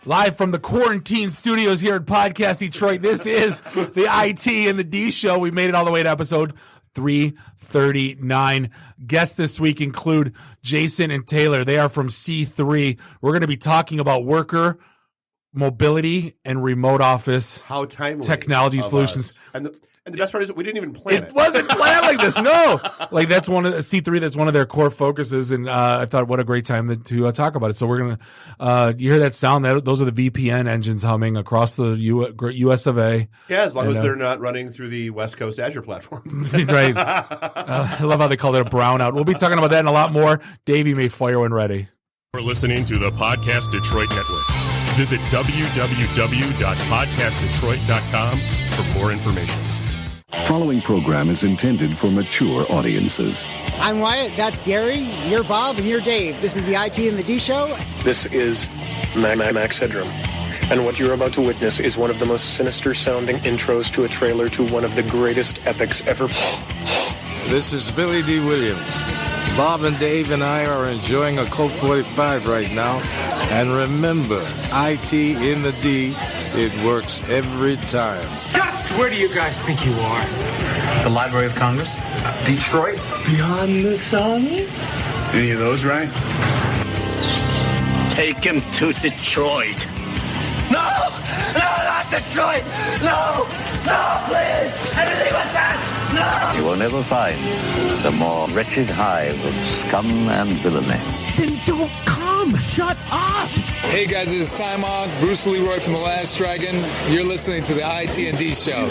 Live from the quarantine studios here at Podcast Detroit. This is the IT and the D show. We made it all the way to episode 339. Guests this week include Jason and Taylor. They are from C3. We're going to be talking about worker mobility and remote office technology solutions. And the best part is we didn't even plan it. It wasn't planned like this, no. Like that's one of C3. That's one of their core focuses, and I thought what a great time to talk about it. So we're gonna you hear that sound? Those are the VPN engines humming across the U.S. of A. Yeah, as long as they're not running through the West Coast Azure platform. Right. I love how they call it a brownout. We'll be talking about that and a lot more. Davey may fire when ready. We're listening to the Podcast Detroit Network. Visit www.podcastdetroit.com for more information. Following program is intended for mature audiences. I'm Wyatt, that's Gary, you're Bob, and you're Dave. This is the IT and the D show. This is Max Headroom. And what you're about to witness is one of the most sinister-sounding intros to a trailer to one of the greatest epics ever. This is Billy D. Williams. Bob and Dave and I are enjoying a Colt 45 right now. And remember, IT in the D, it works every time. Where do you guys think you are? The Library of Congress? Detroit? Beyond the sun? Any of those, right? Take him to Detroit. No! No, not Detroit! No! No, please! Anything but that! No! You will never find the more wretched hive of scum and villainy. Then don't come! Shut up! Hey guys, it's Time On, Bruce Leroy from The Last Dragon. You're listening to the IT&D Show.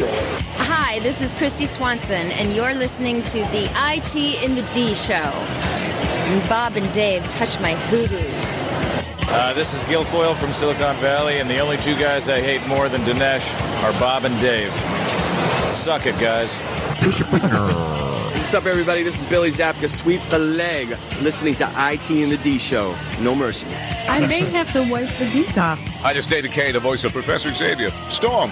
Hi, this is Christy Swanson, and you're listening to the IT in the D Show. And Bob and Dave touch my hoo-hoos. This is Guilfoyle from Silicon Valley, and the only two guys I hate more than Dinesh are Bob and Dave. Suck it, guys. What's up, everybody? This is Billy Zapka. Sweep the leg. Listening to IT in the D Show. No mercy. I may have to wipe the guitar. Hi, this is David Kay, the voice of Professor Xavier. Storm,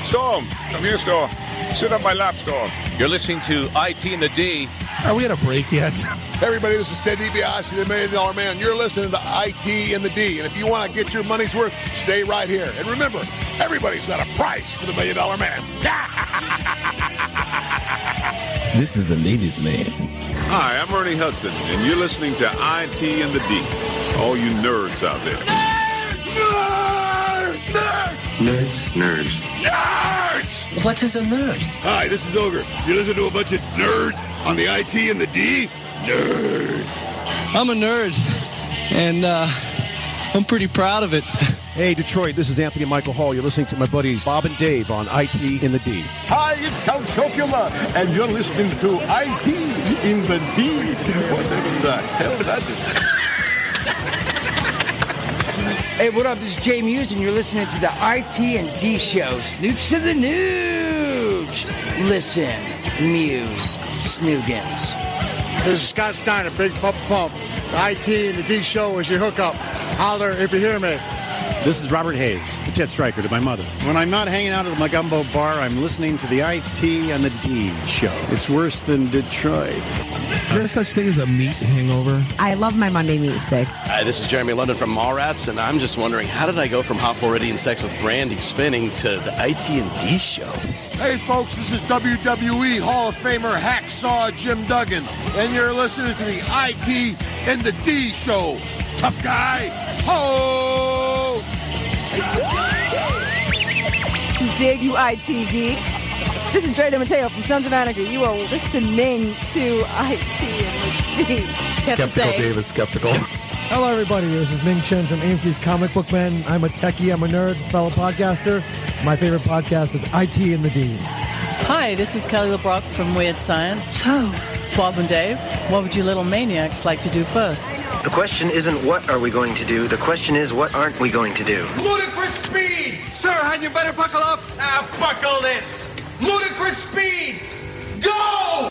come here, Storm. Sit on my lap, Storm. You're listening to IT in the D. Are we at a break yet? Hey everybody, this is Ted DiBiase, the $1 Million Man. You're listening to IT in the D. And if you want to get your money's worth, stay right here. And remember, everybody's got a price for the $1 Million Man. This is the ladies' man. Hi, I'm Ernie Hudson, and you're listening to IT in the D. All you nerds out there. Nerds. What is a nerd? Hi, this is Ogre. You listen to a bunch of nerds on the IT and the D? Nerds. I'm a nerd, and I'm pretty proud of it. Hey, Detroit, this is Anthony Michael Hall. You're listening to my buddies Bob and Dave on IT in the D. Hi, it's Count Chocula, and you're listening to IT in the D. Whatever the hell that is. Hey, what up? This is Jay Muse, and you're listening to the IT and D show. Snooch to the nooch. Listen, Muse, Snoogans. This is Scott Steiner, Big Pump. The IT and the D show is your hookup. Holler if you hear me. This is Robert Hayes, the tit striker to my mother. When I'm not hanging out at my gumbo bar, I'm listening to the IT and the D show. It's worse than Detroit. Is there such thing as a meat hangover? I love my Monday meat steak. Hi, this is Jeremy London from Mallrats, and I'm just wondering, how did I go from Hot Floridian Sex with Brandy spinning to the IT and D show? Hey, folks, this is WWE Hall of Famer Hacksaw Jim Duggan, and you're listening to the IT and the D show. Tough guy. Ho! Dig you IT geeks. This is Dre DeMatteo from Sons of Anarchy. You are listening to IT and the D. Skeptical Dave is skeptical. Hello, everybody. This is Ming Chen from AMC's Comic Book Man. I'm a techie. I'm a nerd, fellow podcaster. My favorite podcast is IT in the D. Hi, this is Kelly LeBrock from Weird Science. So, Bob and Dave, what would you little maniacs like to do first? The question isn't what are we going to do. The question is what aren't we going to do. Ludicrous speed! Sir, and you better buckle up. Buckle this. Ludicrous speed! Go!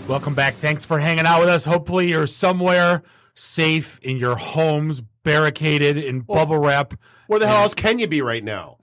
Welcome back. Thanks for hanging out with us. Hopefully you're somewhere safe in your homes, barricaded in bubble wrap. Where the hell else can you be right now?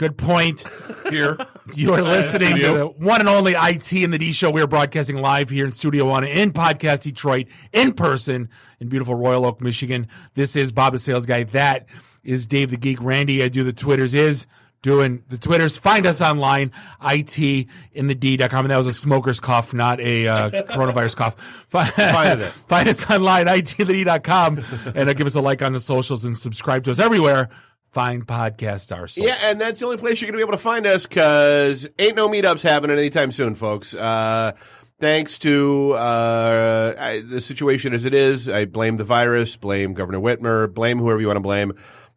Good point. Here, you are listening to the one and only IT in the D show. We are broadcasting live here in Studio One in Podcast Detroit, in person in beautiful Royal Oak, Michigan. This is Bob the Sales Guy. That is Dave the Geek. Randy, I do the Twitters, is doing the Twitters. Find us online, itinthed.com. And that was a smoker's cough, not a coronavirus cough. Find us online, itinthed.com, and give us a like on the socials and subscribe to us everywhere. Fine podcast our soul. Yeah, and that's the only place you're going to be able to find us because ain't no meetups happening anytime soon, folks. Thanks to the situation as it is, I blame the virus, blame Governor Whitmer, blame whoever you want to blame.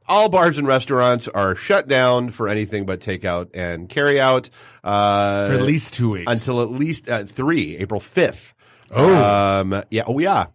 All bars and restaurants are shut down for anything but takeout and carry out. For at least 2 weeks. Until at least 3, April 5th. Oh. Yeah.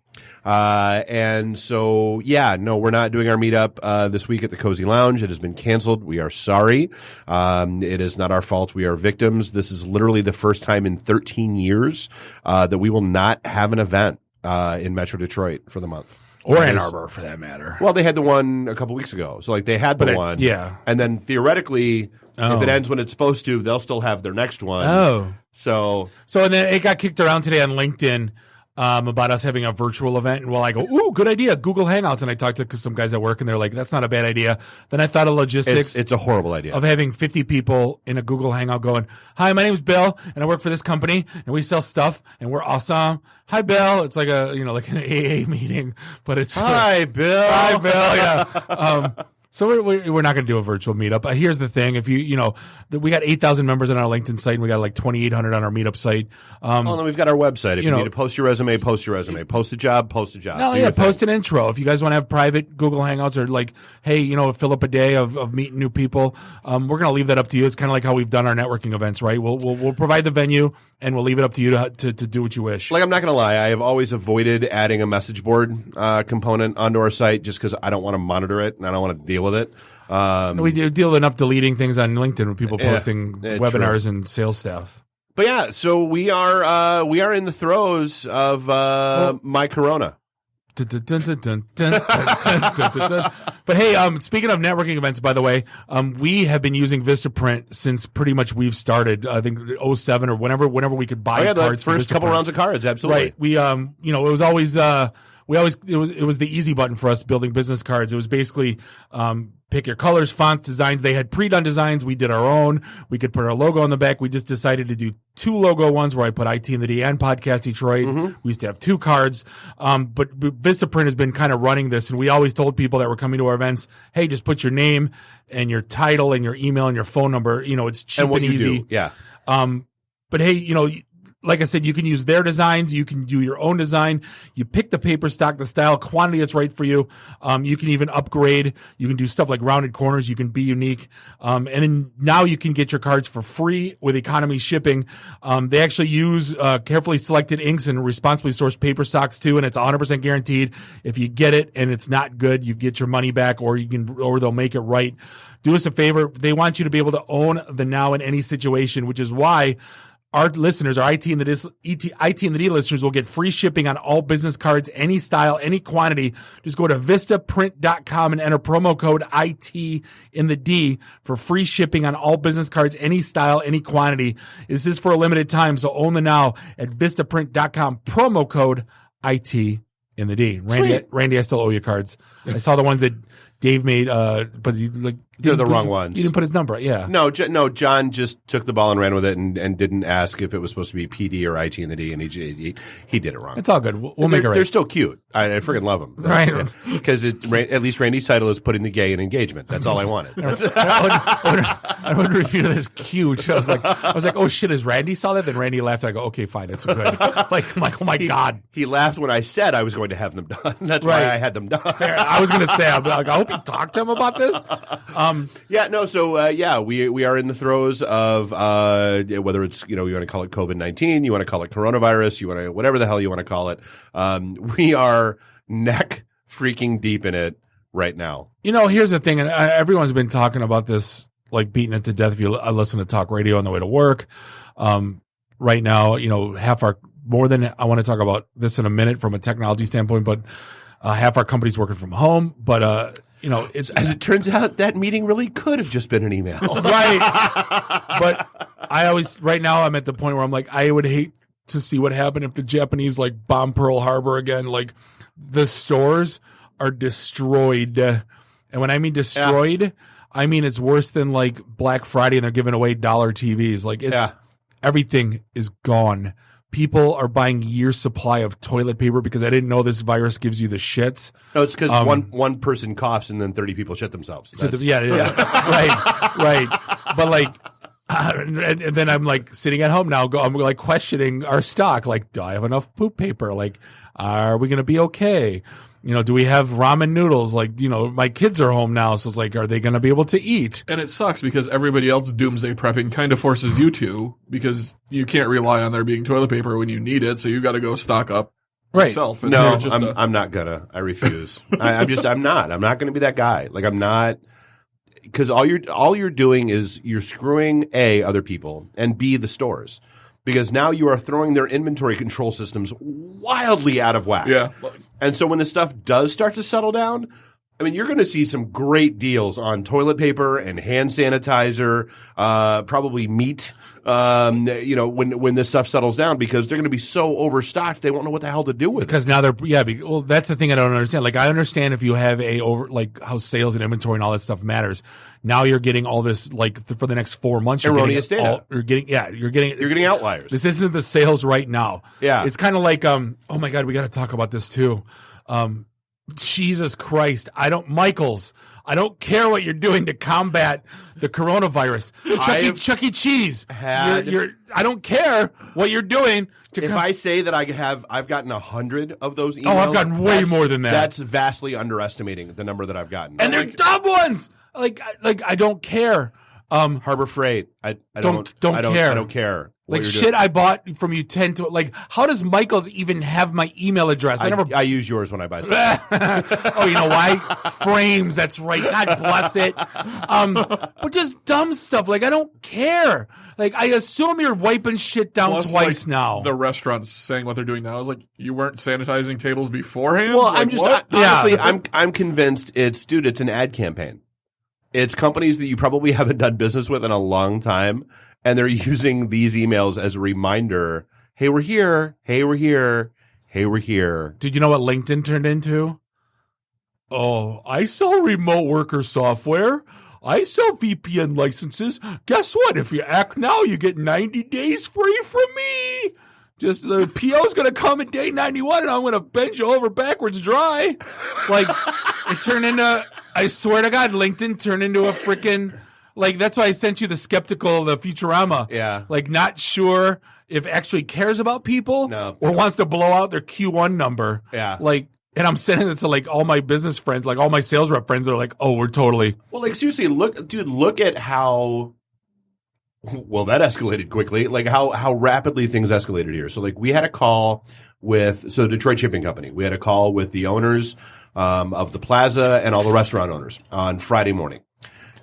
And so, we're not doing our meetup this week at the Cozy Lounge. It has been canceled. We are sorry. It is not our fault. We are victims. This is literally the first time in 13 years that we will not have an event in Metro Detroit for the month. Or Ann Arbor, for that matter. Well, they had the one a couple weeks ago. So, they had the one. Yeah. And then, theoretically, if it ends when it's supposed to, they'll still have their next one. Oh. So and then it got kicked around today on LinkedIn about us having a virtual event. And I go, ooh, good idea, Google Hangouts. And I talked to some guys at work, and they're like, that's not a bad idea. Then I thought of logistics. It's a horrible idea. Of having 50 people in a Google Hangout going, hi, my name's Bill, and I work for this company, and we sell stuff, and we're awesome. Hi, Bill. It's like like an AA meeting, but it's Hi, Bill. Hi, Bill. Yeah. So we're not going to do a virtual meetup. Here's the thing: if we got 8,000 members on our LinkedIn site, and we got like 2,800 on our meetup site. Then we've got our website. If you need to post your resume, post your resume. Post a job, post a job. No, post an intro. If you guys want to have private Google Hangouts or like, hey, fill up a day of meeting new people, we're going to leave that up to you. It's kind of like how we've done our networking events, right? We'll provide the venue, and we'll leave it up to you to do what you wish. Like, I'm not going to lie, I have always avoided adding a message board component onto our site just because I don't want to monitor it and I don't want to deal with it. We deal enough deleting things on LinkedIn with people posting webinars and sales stuff. But yeah, so we are in the throes of my corona. But hey, speaking of networking events, by the way, we have been using Vistaprint since pretty much we've started. I think 2007 or whenever we could buy cards. The first couple rounds of cards, absolutely. Right. We it was always it was the easy button for us building business cards. It was basically pick your colors, fonts, designs. They had pre-done designs. We did our own. We could put our logo on the back. We just decided to do 2 logo ones where I put IT in the D and Podcast Detroit. Mm-hmm. We used to have 2 cards. But Vistaprint has been kind of running this, and we always told people that were coming to our events, hey, just put your name and your title and your email and your phone number. It's cheap and easy. Yeah. But hey, like I said, you can use their designs. You can do your own design. You pick the paper stock, the style, quantity that's right for you. You can even upgrade. You can do stuff like rounded corners. You can be unique. And then now you can get your cards for free with economy shipping. They actually use carefully selected inks and responsibly sourced paper stocks too, and it's 100% guaranteed. If you get it and it's not good, you get your money back, or they'll make it right. Do us a favor. They want you to be able to own the now in any situation, which is why our listeners, our IT and the D listeners, will get free shipping on all business cards, any style, any quantity. Just go to vistaprint.com and enter promo code IT in the D for free shipping on all business cards, any style, any quantity. This is for a limited time, so own the now at vistaprint.com, promo code IT in the D. Randy, I still owe you cards. I saw the ones that Dave made, but they're the wrong ones. You didn't put his number. Yeah. No, John just took the ball and ran with it and didn't ask if it was supposed to be PD or IT in the D, and he did it wrong. It's all good. We'll make it right. They're still cute. I freaking love them. Right. Because at least Randy's title is putting the gay in engagement. That's all I wanted. I would refute it as cute. I was like, oh shit, is Randy saw that? Then Randy laughed. I go, okay, fine, that's good. I'm like, oh my God. He laughed when I said I was going to have them done. That's why I had them done. Fair. I was going to say, I hope he talked to him about this. We are in the throes of whether it's you want to call it COVID-19, you want to call it coronavirus, you want to whatever the hell you want to call it. We are neck freaking deep in it right now. Here's the thing, and everyone's been talking about this, like beating it to death. If you listen to talk radio on the way to work, right now, more than I want to talk about this in a minute from a technology standpoint, but half our company's working from home, but you know, it's as it turns out, that meeting really could have just been an email. Right. But right now I'm at the point where I'm like, I would hate to see what happened if the Japanese like bomb Pearl Harbor again. Like the stores are destroyed. And when I mean destroyed, I mean it's worse than like Black Friday and they're giving away dollar TVs. Like everything is gone. People are buying year's supply of toilet paper because I didn't know this virus gives you the shits. No, it's because one person coughs and then 30 people shit themselves. Right. But like, and then I'm like sitting at home now. I'm like questioning our stock. Like, do I have enough poop paper? Like, are we going to be okay? You know, do we have ramen noodles? Like, you know, my kids are home now, so it's like, are they going to be able to eat? And it sucks because everybody else doomsday prepping kind of forces you to, because you can't rely on there being toilet paper when you need it, so you got to go stock up yourself. And no, I'm not gonna. I refuse. I'm not. I'm not gonna be that guy. Like, I'm not, because all you're doing is you're screwing A, other people, and B, the stores. Because now you are throwing their inventory control systems wildly out of whack. Yeah. And so when this stuff does start to settle down, I mean, you're going to see some great deals on toilet paper and hand sanitizer, probably meat, you know, when this stuff settles down, because they're going to be so overstocked, they won't know what the hell to do with it. Because now well, that's the thing I don't understand. Like, I understand if you have how sales and inventory and all that stuff matters. Now you're getting all this, like, for the next 4 months. Erroneous data. You're getting outliers. This isn't the sales right now. Yeah. It's kind of like, oh my God, we got to talk about this too. Jesus Christ. Michaels, I don't care what you're doing to combat the coronavirus. Chuck E. Cheese. I don't care what you're doing. If I say that I've gotten 100 of those emails. Oh, I've gotten way more than that. That's vastly underestimating the number that I've gotten. And they're dumb ones. Like I don't care. Harbor Freight. I don't care. I don't care. Like shit I bought from you how does Michaels even have my email address? I use yours when I buy stuff. Oh, you know why? Frames, that's right. God bless it. But just dumb stuff. Like, I don't care. Like, I assume you're wiping shit down twice now. The restaurants saying what they're doing now is like, you weren't sanitizing tables beforehand? Well, like, honestly, I'm convinced it's an ad campaign. It's companies that you probably haven't done business with in a long time, and they're using these emails as a reminder. Hey, we're here. Hey, we're here. Hey, we're here. Did you know what LinkedIn turned into? Oh, I sell remote worker software. I sell VPN licenses. Guess what? If you act now, you get 90 days free from me. Just the PO's going to come at day 91 and I'm going to bend you over backwards dry. Like, it turned into, I swear to God, LinkedIn turned into a freaking, like, that's why I sent you the skeptical, the Futurama. Yeah. Like, not sure if actually cares about people or wants to blow out their Q1 number. Yeah. Like, and I'm sending it to like all my business friends, like all my sales rep friends that are like, oh, we're totally. Well, like, seriously, look at how. Well, that escalated quickly. Like how rapidly things escalated here. So like we had a call with Detroit Shipping Company. We had a call with the owners of the plaza and all the restaurant owners on Friday morning.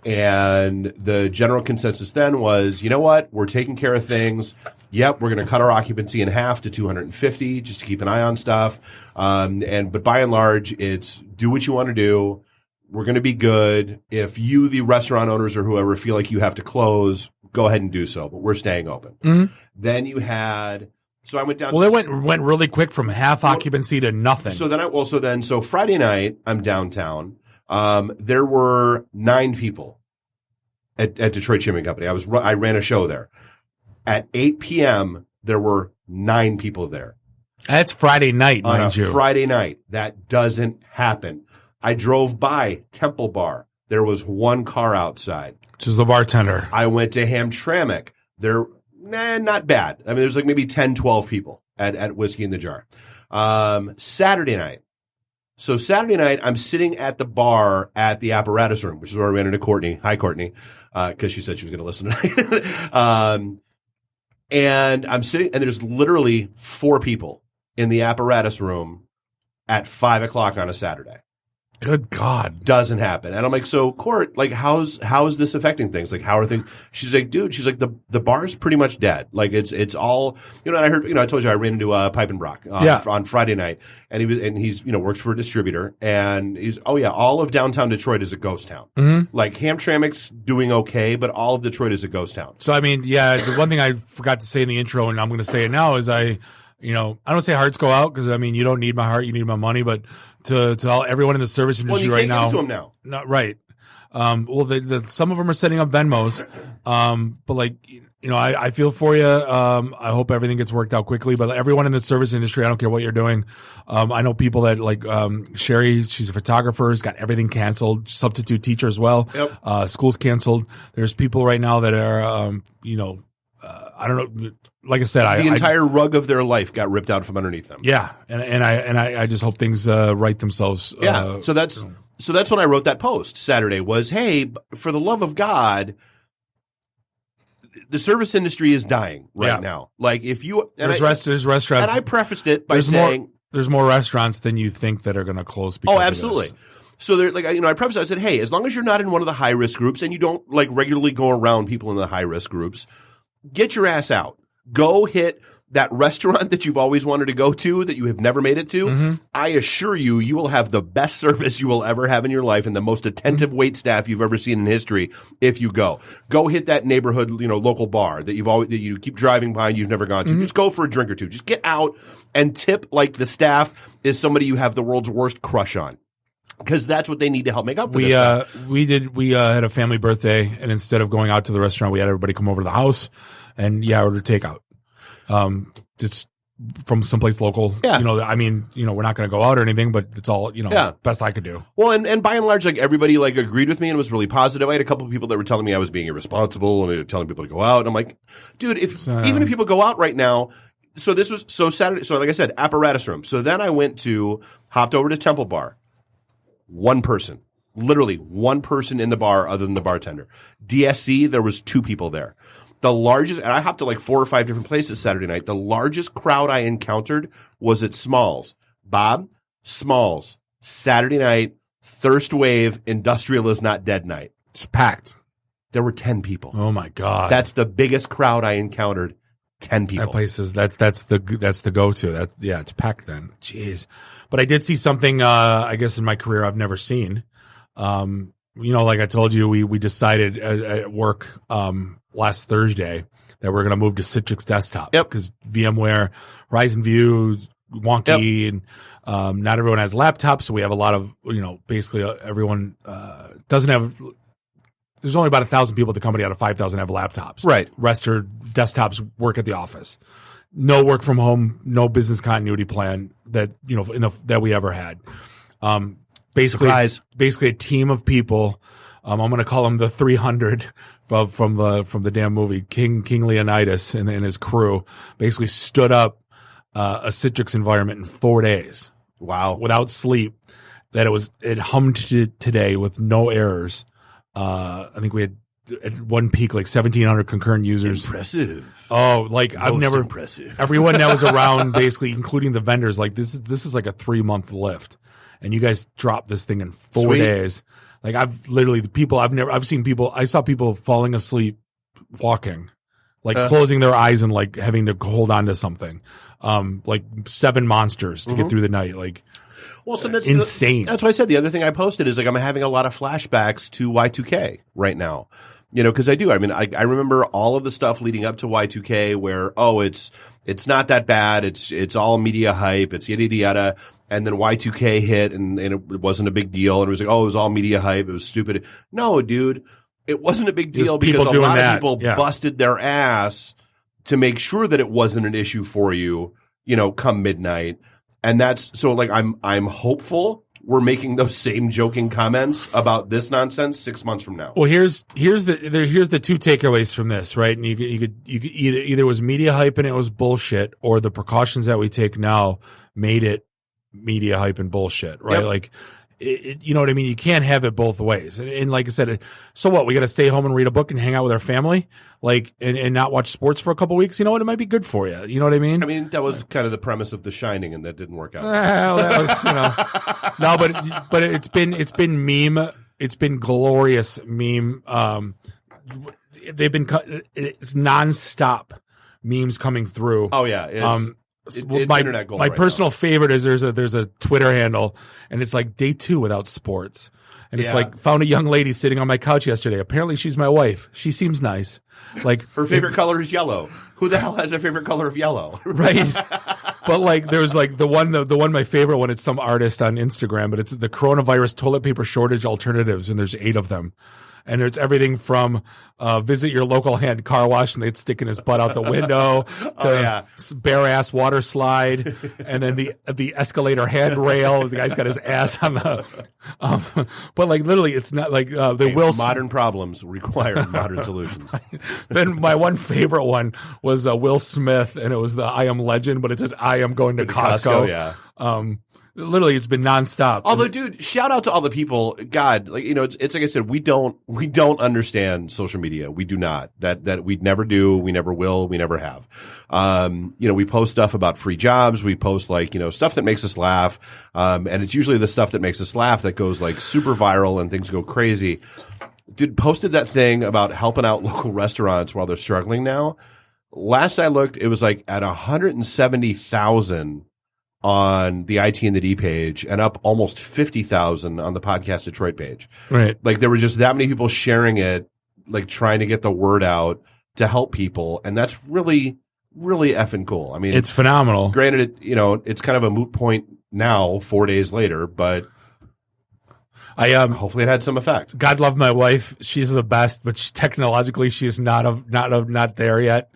And the general consensus then was, you know what? We're taking care of things. Yep, we're going to cut our occupancy in half to 250 just to keep an eye on stuff. But by and large, it's do what you want to do. We're going to be good. If you, the restaurant owners or whoever, feel like you have to close, go ahead and do so. But we're staying open. Mm-hmm. Then you had. So I went down. Well, it went really quick from half occupancy to nothing. So Friday night, I'm downtown. There were 9 people at Detroit Shipping Company. I ran a show there. At 8 p.m., there were 9 people there. That's Friday night, mind you. Friday night. That doesn't happen. I drove by Temple Bar. There was 1 car outside. Which is the bartender. I went to Hamtramck. Not bad. I mean, there's like maybe 10, 12 people at Whiskey in the Jar. Saturday night. So Saturday night, I'm sitting at the bar at the apparatus room, which is where I ran into Courtney. Hi, Courtney. Because she said she was going to listen tonight. And I'm sitting, and there's literally 4 people in the apparatus room at 5 o'clock on a Saturday. Good God. Doesn't happen. And I'm like, so Court, like, how's this affecting things? Like, how are things? She's like, dude, she's like, the bar's pretty much dead. Like, it's all, and I heard, I told you I ran into Pipe and Brock on Friday night, and he's, works for a distributor, and he's, all of downtown Detroit is a ghost town. Mm-hmm. Like, Hamtramck's doing okay, but all of Detroit is a ghost town. So, I mean, the one thing I forgot to say in the intro, and I'm going to say it now, is I don't say hearts go out, because, I mean, you don't need my heart, you need my money, but to everyone in the service industry right now. Give it to them now. Not right. Some of them are setting up Venmos, but like, I feel for you. I hope everything gets worked out quickly, but everyone in the service industry, I don't care what you're doing. I know people that like, Sherry, she's a photographer, has got everything canceled, substitute teacher as well. Yep. School's canceled. There's people right now that are, I don't know. Like I said, the entire rug of their life got ripped out from underneath them. Yeah, and I just hope things right themselves. Yeah, so that's when I wrote that post Saturday. Was, hey, for the love of God, the service industry is dying right now. Like, if you there's restaurants, and I prefaced it by saying there's more restaurants than you think that are going to close. Because absolutely. Of this. So they're like, I prefaced it. I said, hey, as long as you're not in one of the high risk groups and you don't like regularly go around people in the high risk groups, get your ass out. Go hit that restaurant that you've always wanted to go to that you have never made it to. Mm-hmm. I assure you, you will have the best service you will ever have in your life and the most attentive wait staff you've ever seen in history if you go. Go hit that neighborhood, local bar that you keep driving by and you've never gone to. Mm-hmm. Just go for a drink or two. Just get out and tip like the staff is somebody you have the world's worst crush on. Because that's what they need to help make up for this. We had a family birthday, and instead of going out to the restaurant, we had everybody come over to the house and order takeout. It's from someplace local. Yeah. We're not going to go out or anything, but it's all, best I could do. Well, and by and large, like, everybody like agreed with me and was really positive. I had a couple of people that were telling me I was being irresponsible and they were telling people to go out. And I'm like, dude, even if people go out right now. So this was Saturday. So like I said, apparatus room. So then I hopped over to Temple Bar. Literally one person in the bar other than the bartender. DSC, there was 2 people there. The largest, and I hopped to like 4 or 5 different places Saturday night. The largest crowd I encountered was at Smalls. Bob, Smalls, Saturday night, Thirst Wave, Industrial is Not Dead night. It's packed. There were 10 people. Oh my God. That's the biggest crowd I encountered. 10 people. That place is that's the go-to. It's packed then. Jeez. But I did see something I guess in my career I've never seen. Like I told you, we decided at work last Thursday that we're going to move to Citrix Desktop. Yep. Because VMware, Horizon View, wonky, and not everyone has laptops, so we have a lot of basically everyone doesn't have. There's only about 1,000 people at the company out of 5,000 have laptops. Right. Rest are desktops, work at the office. No work from home, no business continuity plan that that we ever had. Basically a team of people. I'm going to call them the 300 from the damn movie. King Leonidas and his crew basically stood up a Citrix environment in 4 days. Wow. Without sleep. That it hummed today with no errors. I think we had at one peak like 1,700 concurrent users. Impressive. Oh, like I've never. Impressive. Everyone that was around, basically, including the vendors, like this is like a 3-month lift, and you guys dropped this thing in 4 days. Like I saw people falling asleep walking, like closing their eyes and like having to hold on to something, like 7 monsters to get through the night, like. Well, so that's insane. That's what I said. The other thing I posted is like I'm having a lot of flashbacks to Y2K right now. Because I do. I mean, I remember all of the stuff leading up to Y2K where it's not that bad. It's all media hype. It's yada yada yada. And then Y2K hit and it wasn't a big deal. And it was like, it was all media hype. It was stupid. No, dude, it wasn't a big deal because a lot of people busted their ass to make sure that it wasn't an issue for you. Come midnight. And that's so like I'm hopeful we're making those same joking comments about this nonsense 6 months from now. Well, here's the 2 takeaways from this, right? And you could either it was media hype and it was bullshit, or the precautions that we take now made it media hype and bullshit, right? Yep. Like you know what I mean? You can't have it both ways. And like I said, so what? We got to stay home and read a book and hang out with our family, like, and not watch sports for a couple weeks. You know what? It might be good for you. You know what I mean? I mean, that was kind of the premise of The Shining, and that didn't work out. Well, that was, no, but it's been meme. It's been glorious meme. They've been it's nonstop memes coming through. Oh yeah. It's internet gold my right personal now. favorite is there's a Twitter handle, and it's like day 2 without sports. And it's Yeah. like, found a young lady sitting on my couch yesterday. Apparently she's my wife. She seems nice. Like Her favorite color is yellow. Who the hell has a favorite color of yellow? Right. But like there's like the one my favorite one, it's some artist on Instagram, but it's the coronavirus toilet paper shortage alternatives, and there's 8 of them. And it's everything from visit your local hand car wash and they'd sticking his butt out the window to bare ass water slide, and then the escalator handrail. The guy's got his ass on the. But like literally, it's not like modern problems require modern solutions. Then my one favorite one was Will Smith, and it was the I Am Legend, but it's an I Am Going to Costco. Yeah. Literally, it's been nonstop. Although, dude, shout out to all the people. God, like, it's like I said, we don't understand social media. We do not. That we never do. We never will. We never have. We post stuff about free jobs. We post stuff that makes us laugh. And it's usually the stuff that makes us laugh that goes like super viral and things go crazy. Dude, posted that thing about helping out local restaurants while they're struggling now. Last I looked, it was like at 170,000 on the IT and the D page, and up almost 50,000 on the Podcast Detroit page. Right. Like there were just that many people sharing it, like trying to get the word out to help people. And that's really, really effing cool. I mean, it's phenomenal. Granted, it's kind of a moot point now, 4 days later, but hopefully it had some effect. God love my wife. She's the best, but technologically she's not there yet.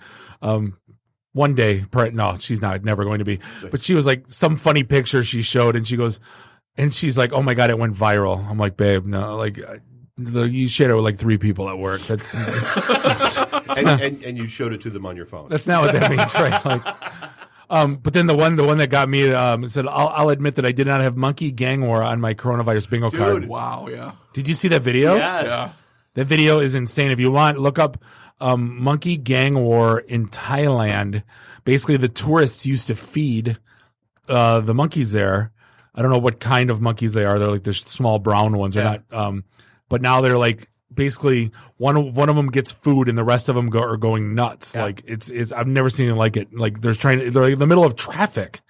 One day, no, she's not, never going to be. But she was like, some funny picture she showed, and she's like, oh my God, it went viral. I'm like, babe, no, like, you shared it with like 3 people at work. That's, and you showed it to them on your phone. That's not what that means, right? Like, but then the one that got me said, I'll admit that I did not have Monkey Gang War on my coronavirus bingo card. Wow, yeah. Did you see that video? Yes. Yeah. That video is insane. If you want, look up Monkey Gang War in Thailand. Basically, the tourists used to feed the monkeys there. I don't know what kind of monkeys they are. They're like the small brown ones. They're not. But now they're like basically one of them gets food and the rest of them are going nuts. Yeah. Like it's I've never seen anything like it. Like they're like in the middle of traffic.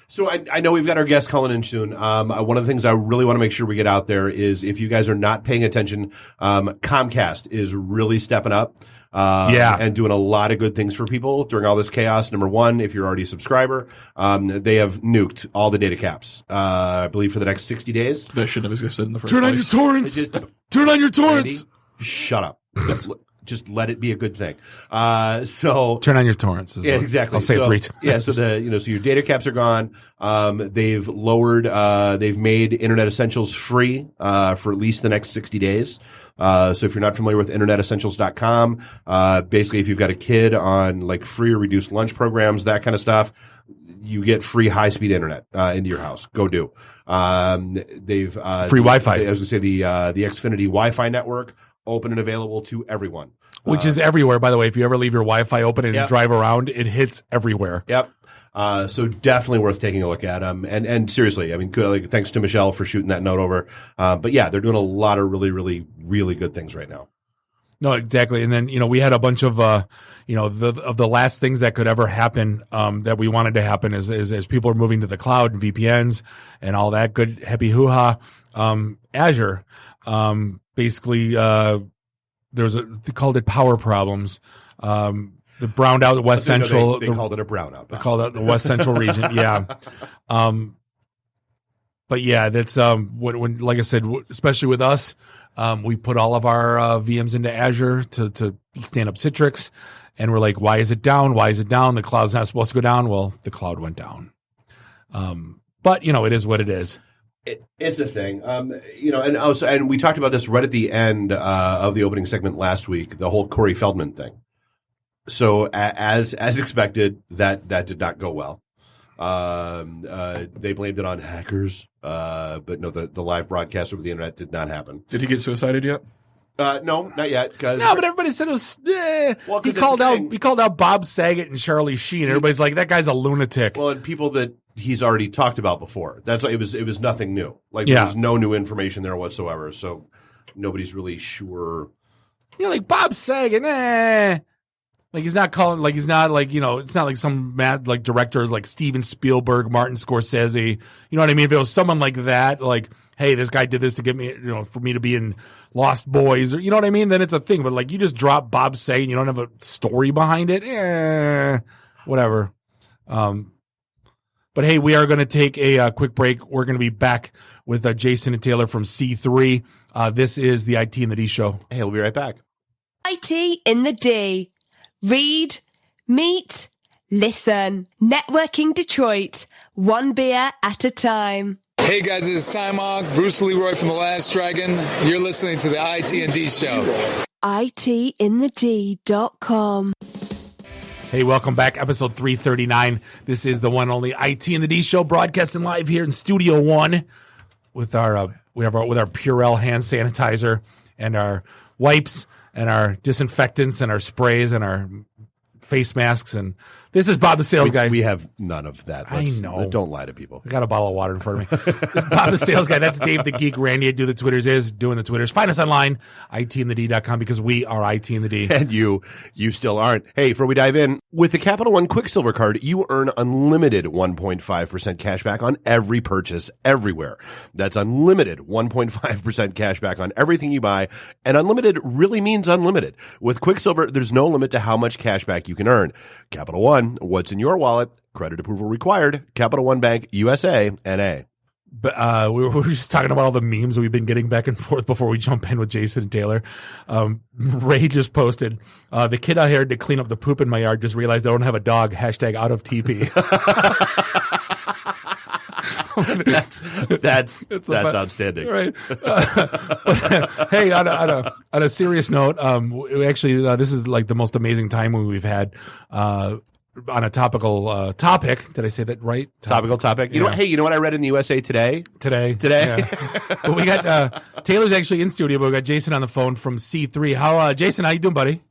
So I know we've got our guest calling in soon. One of the things I really want to make sure we get out there is if you guys are not paying attention, Comcast is really stepping up. And doing a lot of good things for people during all this chaos. Number one, if you're already a subscriber, they have nuked all the data caps, I believe for the next 60 days. They shouldn't have existed in the first place. Turn on your torrents. Turn on your torrents. Andy, shut up. Just let it be a good thing. So turn on your torrents. Yeah, exactly. I'll say it 3 times. Yeah. So so your data caps are gone. They've lowered, they've made Internet Essentials free, for at least the next 60 days. So if you're not familiar with internetessentials.com, basically if you've got a kid on like free or reduced lunch programs, that kind of stuff, you get free high-speed internet, into your house. Go do. They've, free Wi-Fi. I was going to say the Xfinity Wi-Fi network, open and available to everyone. Which is everywhere, by the way. If you ever leave your Wi-Fi open and drive around, it hits everywhere. Yep. So definitely worth taking a look at them. And seriously, I mean, thanks to Michelle for shooting that note over. But yeah, they're doing a lot of really, really, really good things right now. No, exactly. And then, we had a bunch of, the last things that could ever happen, that we wanted to happen is people are moving to the cloud and VPNs and all that good, happy hoo-ha. Azure, basically, they called it power problems. The browned out West Central. They called it a brownout. They called it the West Central region. Yeah. But yeah, that's, when, like I said, especially with us, we put all of our, VMs into Azure to stand up Citrix, and we're like, why is it down? Why is it down? The cloud's not supposed to go down. Well, the cloud went down. But it is what it is. It's a thing, and we talked about this right at the end of the opening segment last week, the whole Corey Feldman thing. So as expected, that did not go well. They blamed it on hackers, but no, the live broadcast over the internet did not happen. Did he get suicided yet? No, not yet. No, but everybody said it was. Well, he called out Bob Saget and Charlie Sheen. Everybody's like, that guy's a lunatic. Well, and people that he's already talked about before. That's why it was nothing new. Like there was no new information there whatsoever. So nobody's really sure. Like Bob Saget, Like he's not calling, like he's not like, it's not like some mad like director like Steven Spielberg, Martin Scorsese. You know what I mean? If it was someone like that, like, hey, this guy did this to get me, for me to be in Lost Boys, or you know what I mean? Then it's a thing. But like you just drop Bob Saget and you don't have a story behind it. Whatever. But hey, we are going to take a quick break. We're going to be back with Jason and Taylor from C3. This is the IT and the D show. Hey, we'll be right back. IT in the D. Read, meet, listen. Networking Detroit. One beer at a time. Hey guys, it's Time Hawk, Bruce Leroy from The Last Dragon. You're listening to the IT&D show. itinthed.com. Hey, welcome back. Episode 339. This is the one only IT and the D show, broadcasting live here in Studio One with our Purell hand sanitizer and our wipes and our disinfectants and our sprays and our face masks. And this is Bob the Sales Guy. We have none of that. I know. Don't lie to people. I got a bottle of water in front of me. This is Bob the Sales Guy. That's Dave the Geek. Randy, do the Twitters, is doing the Twitters. Find us online, itandthed.com, because we are IT and the D. And you still aren't. Hey, before we dive in, with the Capital One Quicksilver card, you earn unlimited 1.5% cash back on every purchase everywhere. That's unlimited 1.5% cash back on everything you buy. And unlimited really means unlimited. With Quicksilver, there's no limit to how much cash back you can earn. Capital One, what's in your wallet? Credit approval required. Capital One Bank, USA, NA. But we were just talking about all the memes we've been getting back and forth before we jump in with Jason and Taylor. Ray just posted, the kid I hired to clean up the poop in my yard just realized I don't have a dog. #, out of TP. That's outstanding. Right. Hey, on a serious note, we actually, this is like the most amazing time we've had, on a topical topic. Did I say that right? Topical topic. You know what I read in the USA Today? Today. Yeah. But we got Taylor's actually in studio, but we got Jason on the phone from C3. How Jason, how you doing, buddy?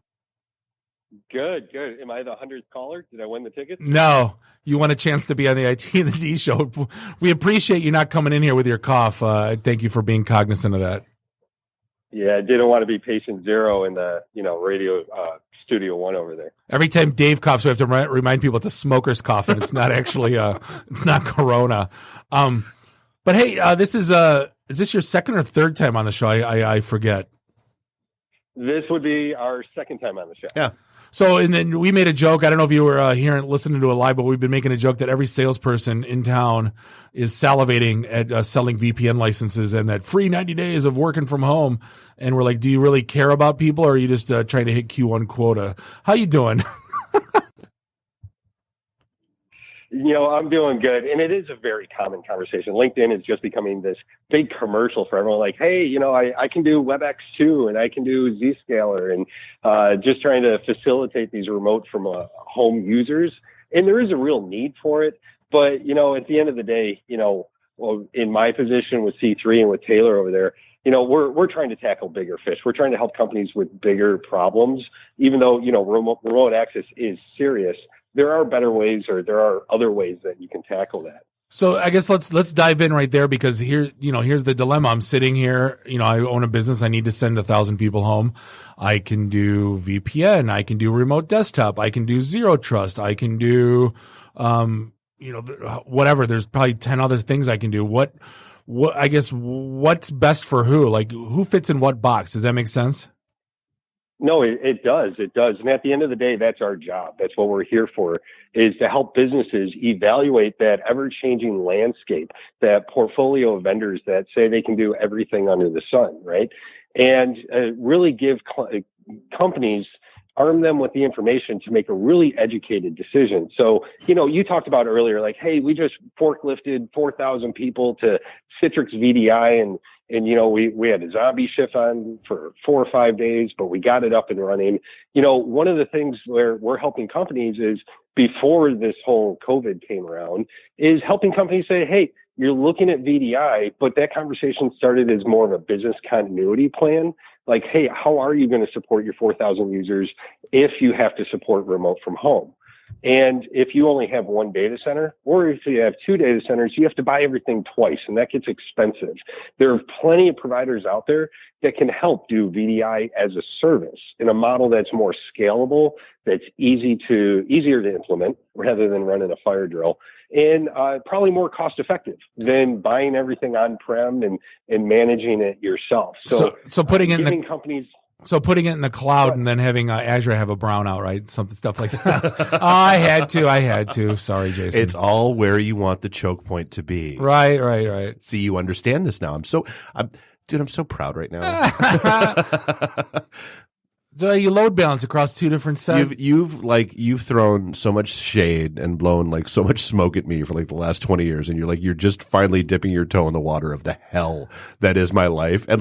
Good. Am I the 100th caller? Did I win the ticket? No. You want a chance to be on the IT and the D show. We appreciate you not coming in here with your cough. Thank you for being cognizant of that. Yeah, I didn't want to be patient zero in the radio Studio One over there. Every time Dave coughs, we have to remind people it's a smoker's cough, and it's not actually it's not Corona. But hey, is this your second or third time on the show? I forget. This would be our second time on the show. Yeah. So, and then we made a joke. I don't know if you were listening to it live, but we've been making a joke that every salesperson in town is salivating at selling VPN licenses and that free 90 days of working from home. And we're like, do you really care about people, or are you just trying to hit Q1 quota? How you doing? I'm doing good. And it is a very common conversation. LinkedIn is just becoming this big commercial for everyone. Like, hey, I can do WebEx too, and I can do Zscaler, and just trying to facilitate these remote from home users. And there is a real need for it. But, at the end of the day, in my position with C3 and with Taylor over there, we're trying to tackle bigger fish. We're trying to help companies with bigger problems, even though, remote access is serious. There are better ways, or there are other ways that you can tackle that. So I guess let's dive in right there, because here's the dilemma. I'm sitting here, I own a business. I need to send 1,000 people home. I can do VPN. I can do remote desktop. I can do zero trust. I can do, whatever. There's probably 10 other things I can do. What, I guess, what's best for who? Like, who fits in what box? Does that make sense? No, it does. It does. And at the end of the day, that's our job. That's what we're here for, is to help businesses evaluate that ever-changing landscape, that portfolio of vendors that say they can do everything under the sun, right? And really give companies arm them with the information to make a really educated decision. So, you talked about earlier, like, hey, we just forklifted 4,000 people to Citrix VDI and we had a zombie shift on for 4 or 5 days, but we got it up and running. One of the things where we're helping companies is before this whole COVID came around is helping companies say, hey, you're looking at VDI, but that conversation started as more of a business continuity plan. Like, hey, how are you going to support your 4,000 users if you have to support remote from home? And if you only have one data center, or if you have 2 data centers, you have to buy everything twice, and that gets expensive. There are plenty of providers out there that can help do VDI as a service in a model that's more scalable, that's easier to implement rather than running a fire drill, and probably more cost effective than buying everything on-prem and managing it yourself. So putting it in companies. So putting it in the cloud and then having Azure have a brownout, right? Stuff like that. I had to. Sorry, Jason. It's all where you want the choke point to be. Right. See, you understand this now. I'm so proud right now. You load balance across 2 different sets. You've thrown so much shade and blown like so much smoke at me for like the last 20 years, and you're just finally dipping your toe in the water of the hell that is my life, and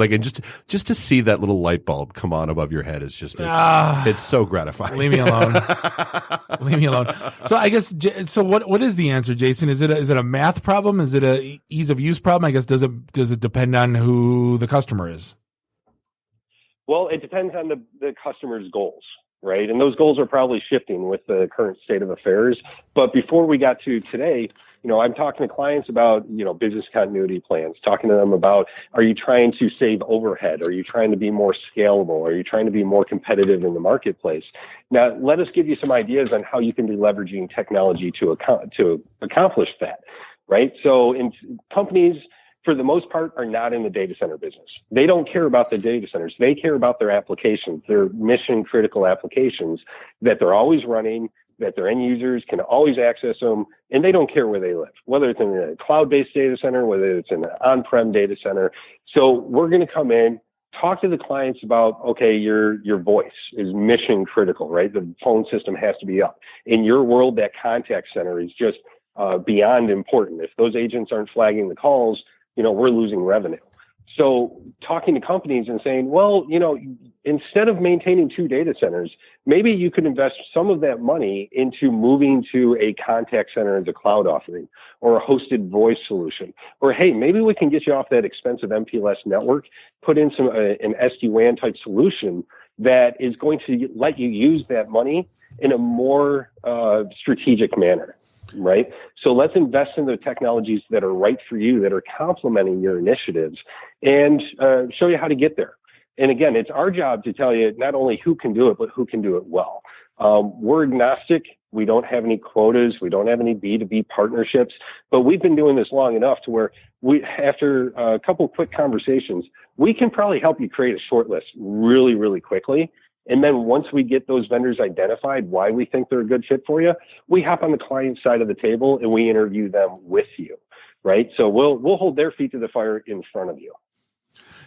just to see that little light bulb come on above your head is it's so gratifying. Leave me alone. Leave me alone. So I guess what is the answer, Jason? Is it a math problem? Is it a ease of use problem? I guess does it depend on who the customer is? Well, it depends on the customer's goals, right? And those goals are probably shifting with the current state of affairs. But before we got to today, I'm talking to clients about, business continuity plans, talking to them about, are you trying to save overhead? Are you trying to be more scalable? Are you trying to be more competitive in the marketplace? Now, let us give you some ideas on how you can be leveraging technology to accomplish that, right? So in companies, for the most part, are not in the data center business. They don't care about the data centers. They care about their applications, their mission critical applications that they're always running, that their end users can always access them, and they don't care where they live, whether it's in a cloud-based data center, whether it's in an on-prem data center. So we're going to come in, talk to the clients about, okay, your voice is mission critical, right? The phone system has to be up. In your world, that contact center is just beyond important. If those agents aren't flagging the calls, we're losing revenue. So talking to companies and saying, well, instead of maintaining 2 data centers, maybe you could invest some of that money into moving to a contact center as a cloud offering or a hosted voice solution. Or, hey, maybe we can get you off that expensive MPLS network, put in an SD-WAN type solution that is going to let you use that money in a more strategic manner. Right. So let's invest in the technologies that are right for you, that are complementing your initiatives, and show you how to get there. And again, it's our job to tell you not only who can do it, but who can do it well. We're agnostic. We don't have any quotas. We don't have any B2B partnerships, but we've been doing this long enough to where after a couple quick conversations, we can probably help you create a short list really, really quickly. And then once we get those vendors identified, why we think they're a good fit for you, we hop on the client side of the table and we interview them with you, right? So we'll hold their feet to the fire in front of you.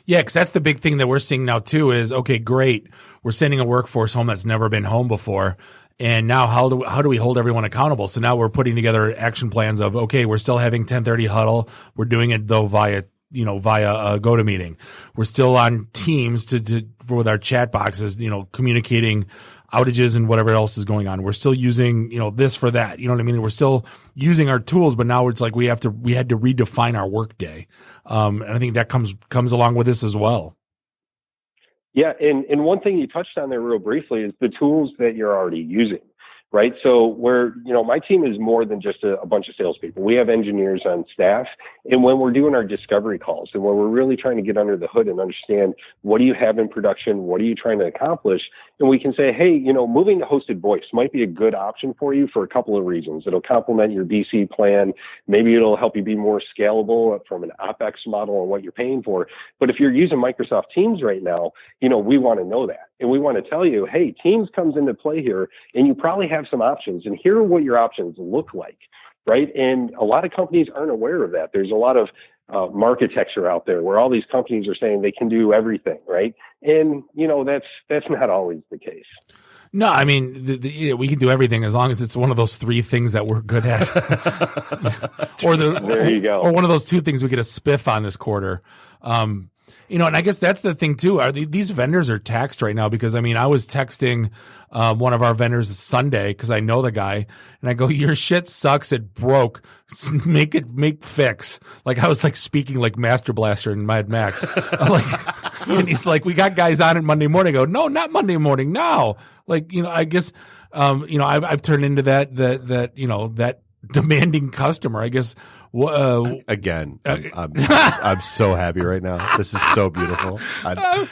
Yeah, because that's the big thing that we're seeing now too is, okay, great. We're sending a workforce home that's never been home before. And now how do we hold everyone accountable? So now we're putting together action plans of, okay, we're still having 10:30 huddle. We're doing it though via a GoToMeeting. We're still on Teams with our chat boxes, communicating outages and whatever else is going on. We're still using, this for that. You know what I mean? We're still using our tools, but now it's like we had to redefine our workday. And I think that comes along with this as well. Yeah. And one thing you touched on there real briefly is the tools that you're already using. Right. So my team is more than just a bunch of salespeople. We have engineers on staff. And when we're doing our discovery calls and when we're really trying to get under the hood and understand what do you have in production, what are you trying to accomplish? And we can say, hey, moving to hosted voice might be a good option for you for a couple of reasons. It'll complement your BC plan. Maybe it'll help you be more scalable from an OpEx model on what you're paying for. But if you're using Microsoft Teams right now, we want to know that. And we want to tell you, hey, Teams comes into play here and you probably have some options. And here are what your options look like, right? And a lot of companies aren't aware of that. There's a lot of marketecture out there where all these companies are saying they can do everything, right? And, that's not always the case. No, I mean, we can do everything as long as it's one of those 3 things that we're good at. There you go. Or one of those 2 things we get a spiff on this quarter. And I guess that's the thing too. These vendors are taxed right now because, I mean, I was texting one of our vendors Sunday because I know the guy, and I go, "Your shit sucks. It broke. Make fix." Like I was like speaking like Master Blaster and Mad Max. And he's like, "We got guys on it Monday morning." I go, "No, not Monday morning. Now." Like, I guess, I've turned into that demanding customer, I guess. Again, I'm so happy right now. This is so beautiful. God,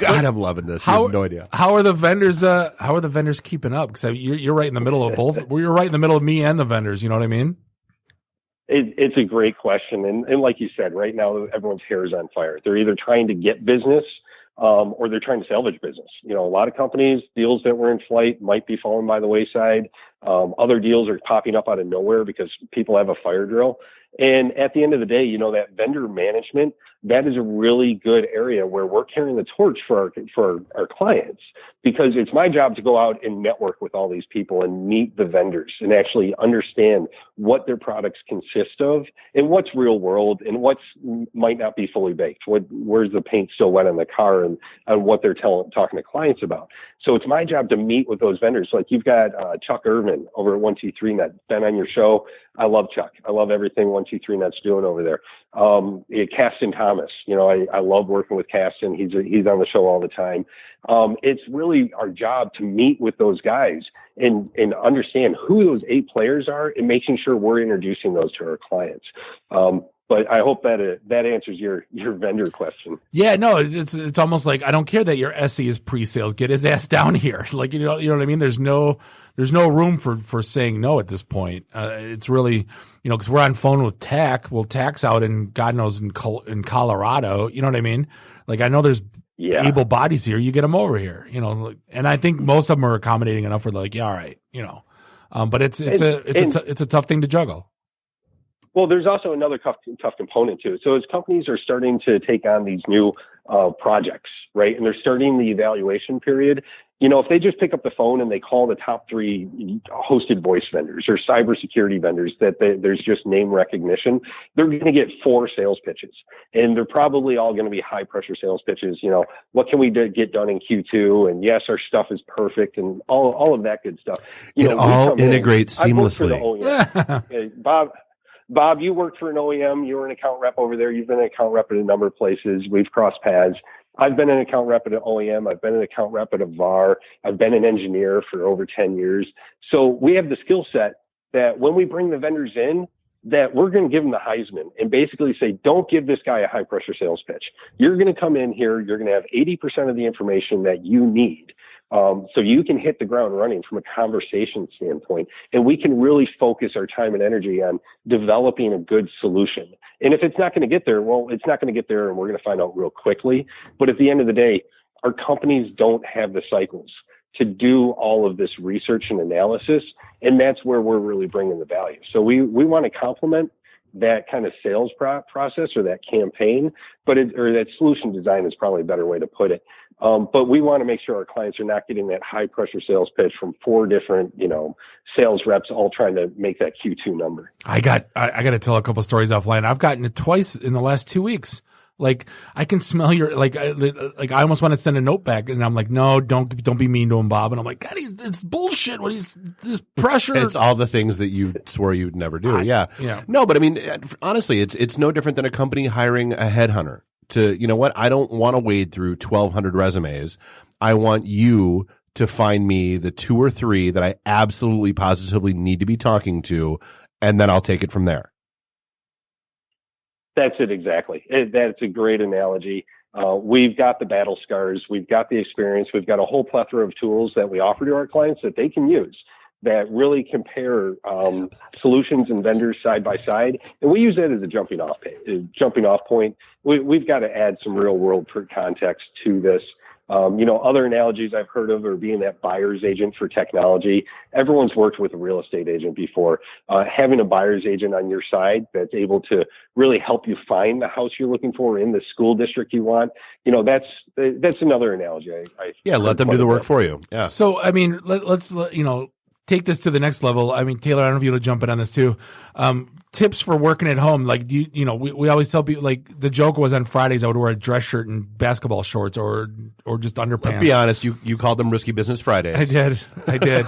I'm loving this. You have no idea. How are the vendors keeping up? Because you're right in the middle of both. You're right in the middle of me and the vendors. You know what I mean? It's a great question. And like you said, right now, everyone's hair is on fire. They're either trying to get business or they're trying to salvage business. A lot of companies, deals that were in flight might be falling by the wayside. Other deals are popping up out of nowhere because people have a fire drill. And at the end of the day, that vendor management, that is a really good area where we're carrying the torch for our clients, because it's my job to go out and network with all these people and meet the vendors and actually understand what their products consist of and what's real world and what's might not be fully baked. Where's the paint still wet on the car and what they're talking to clients about. So it's my job to meet with those vendors. Like you've got Chuck Irvin over at 123net, been on your show. I love Chuck. I love everything 123net's doing over there. Caston Thomas, I love working with Caston. He's on the show all the time. It's really our job to meet with those guys and understand who those 8 players are and making sure we're introducing those to our clients. But I hope that answers your vendor question. Yeah, no, it's almost like I don't care that your SE is pre-sales. Get his ass down here. Like you know what I mean. There's no room for saying no at this point. It's really because we're on phone with TAC. Well, TAC's out in God knows in Colorado. You know what I mean? Like I know there's able bodies here. You get them over here. And I think most of them are accommodating enough for like, yeah, all right. But it's a tough thing to juggle. Well, there's also another tough component to it. So as companies are starting to take on these new projects, right, and they're starting the evaluation period, if they just pick up the phone and they call the top 3 hosted voice vendors or cybersecurity vendors that there's just name recognition, they're going to get 4 sales pitches. And they're probably all going to be high pressure sales pitches. What can we get done in Q2? And yes, our stuff is perfect and all of that good stuff. It all integrates seamlessly. Bob, you worked for an OEM. You were an account rep over there. You've been an account rep at a number of places. We've crossed paths. I've been an account rep at an OEM. I've been an account rep at a VAR. I've been an engineer for over 10 years. So we have the skill set that when we bring the vendors in, that we're going to give them the Heisman and basically say, don't give this guy a high pressure sales pitch. You're going to come in here. You're going to have 80% of the information that you need. So you can hit the ground running from a conversation standpoint, and we can really focus our time and energy on developing a good solution. And if it's not going to get there, well, it's not going to get there, and we're going to find out real quickly. But at the end of the day, our companies don't have the cycles to do all of this research and analysis, and that's where we're really bringing the value. So we want to complement that kind of sales process or that campaign, or that solution design is probably a better way to put it. But we want to make sure our clients are not getting that high pressure sales pitch from 4 different, sales reps all trying to make that Q2 number. I got to tell a couple stories offline. I've gotten it twice in the last 2 weeks. Like I can smell your I almost want to send a note back, and I'm like, no, don't be mean to him, Bob. And I'm like, God, it's bullshit. What he's this pressure. It's all the things that you swore you'd never do. Yeah. No, but I mean, honestly, it's no different than a company hiring a headhunter. To I don't want to wade through 1,200 resumes. I want you to find me the 2 or 3 that I absolutely positively need to be talking to, and then I'll take it from there. That's it exactly. That's a great analogy. We've got the battle scars. We've got the experience. We've got a whole plethora of tools that we offer to our clients that they can use that really compare solutions and vendors side by side. And we use that as a jumping off point. We've got to add some real world context to this. Other analogies I've heard of are being that buyer's agent for technology. Everyone's worked with a real estate agent before. Having a buyer's agent on your side that's able to really help you find the house you're looking for in the school district you want, that's another analogy. Let them do the work for you. Yeah. So, I mean, let's take this to the next level. I mean, Taylor, I don't know if you want to jump in on this too. Tips for working at home. Like, we always tell people, like, the joke was on Fridays I would wear a dress shirt and basketball shorts or just underpants. Let's be honest, you called them Risky Business Fridays. I did.